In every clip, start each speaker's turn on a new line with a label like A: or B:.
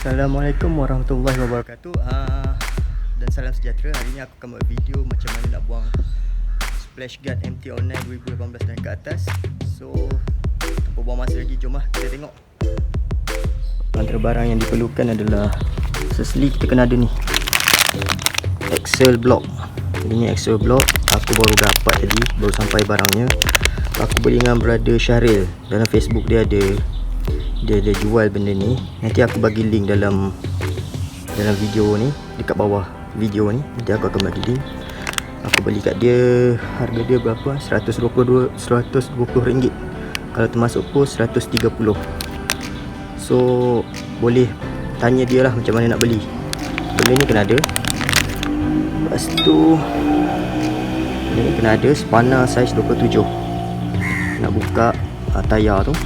A: Assalamualaikum warahmatullahi wabarakatuh. Dan salam sejahtera. Hari ini aku akan buat video macam mana nak buang splash guard MT-09 2018 dan ke atas. So, tanpa buang masa lagi, jom lah kita tengok. Antara barang yang diperlukan adalah firstly kita kena ada ni Excel block. Ini Excel block. Aku baru dapat tadi, baru sampai barangnya. Aku beli dengan brother Syahril. Dalam Facebook dia ada jual benda ni. Nanti aku bagi link dalam video ni, dekat bawah video ni. Nanti aku akan bagi link. Aku beli kat dia, harga dia berapa? RM120. Kalau termasuk pos 130. So boleh tanya dia lah macam mana nak beli. Benda ni kena ada. Lepas tu ni kena ada spanner saiz 27. Nak buka tayar tu.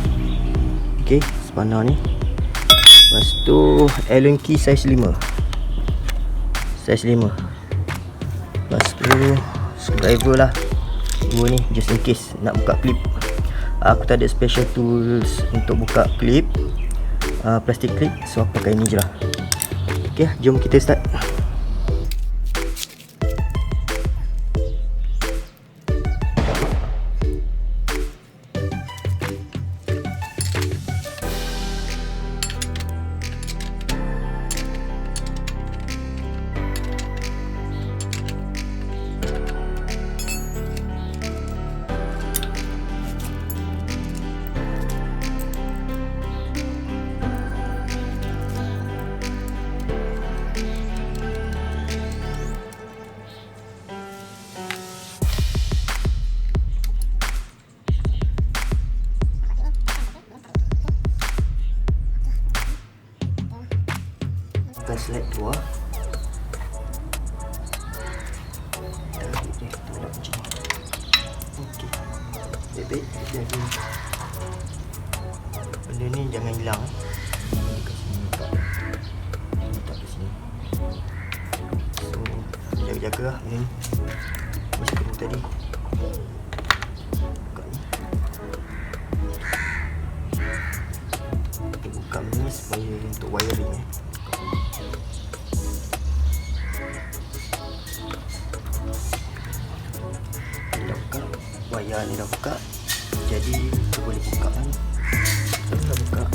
A: Okey, spanner ni. Lepas tu Allen key saiz 5. Saiz 5. Lepas tu screwdriver lah. Dua ni just in case nak buka clip. Aku tak ada special tools untuk buka clip, plastic clip, so aku pakai ni je lah. Okey, jom kita start. Select dua. Tarik dia, tolak macam ni. Okey. Baik-baik jadi. Benda ni jangan hilang. Dekat sini letak di sini. So, jaga-jaga lah benda ni. Ni skru tadi. Buka ni. Kita buka ni supaya untuk wiring . Wayar ni dah buka, jadi kita boleh buka kan. Kita dah buka.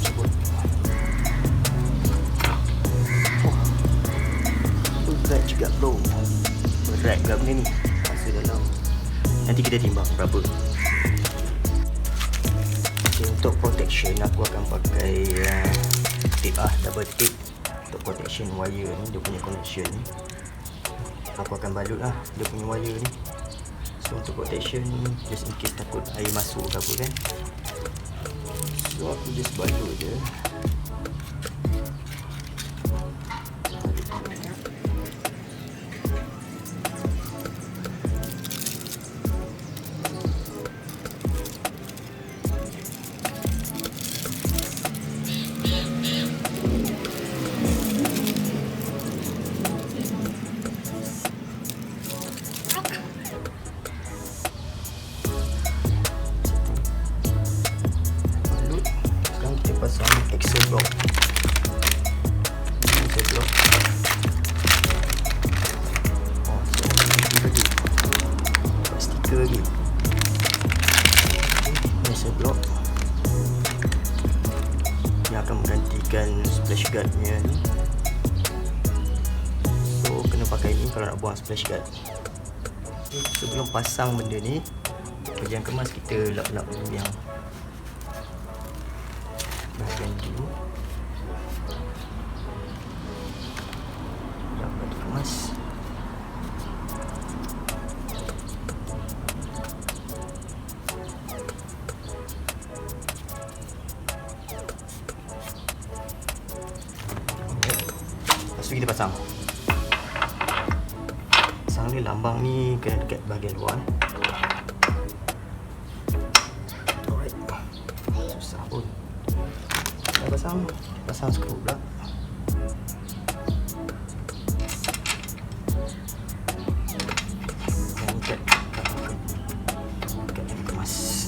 A: Cabut. Berat juga bro. Berat juga benda ni. Masa dalam. Nanti kita timbang berapa. Okay, untuk protection aku akan pakai tape double tape. Untuk protection wire ni, dia punya connection ni aku akan balut lah dia punya wire ni. So untuk protection, just in case takut air masuk ke apa kan, so aku just balut je. Pasang Excel block. Excel block. Oh, so lagi. Stiker lagi. Excel block. Yang akan menggantikan splash guard nya ni. So kena pakai ni kalau nak buang splash guard. Sebelum pasang benda ni, bahagian kemas kita lap-lap dulu yang bahagian dulu. Dapat dikemas. Lepas tu kita pasang. Pasang ni lambang ni kena dekat bahagian luar. Alright. Susah pun. Pasang skru pula. Yang ikat kemas.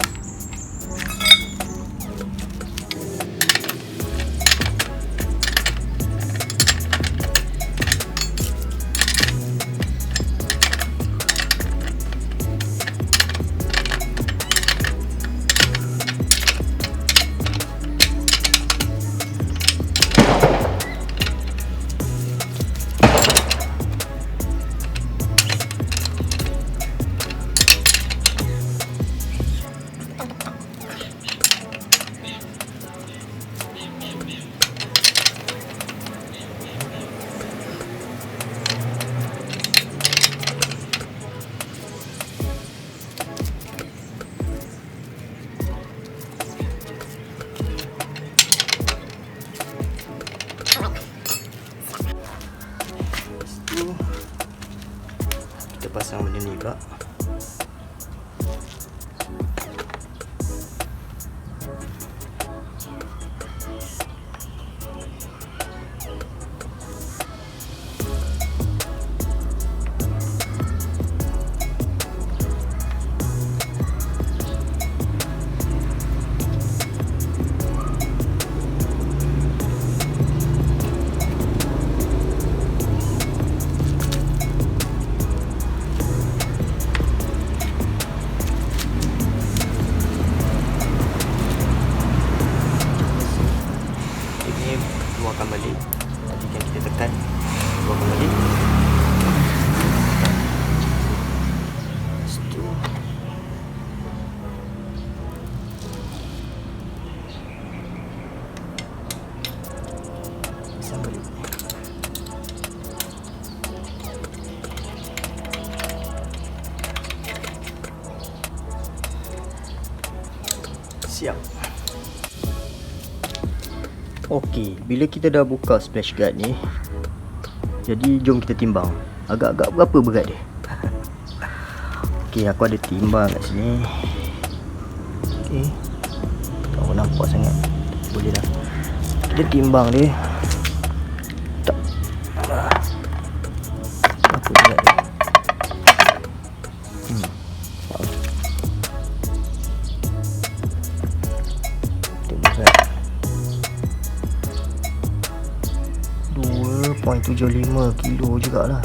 A: Siap. Okey, bila kita dah buka splash guard ni, jadi jom kita timbang. Agak-agak berapa berat dia? Okey, aku ada timbang kat sini. Okey. Tak nampak sangat. Boleh dah. Kita timbang dia. Tak. Apa berat dia? Dia berat 2.75 kilo jugalah.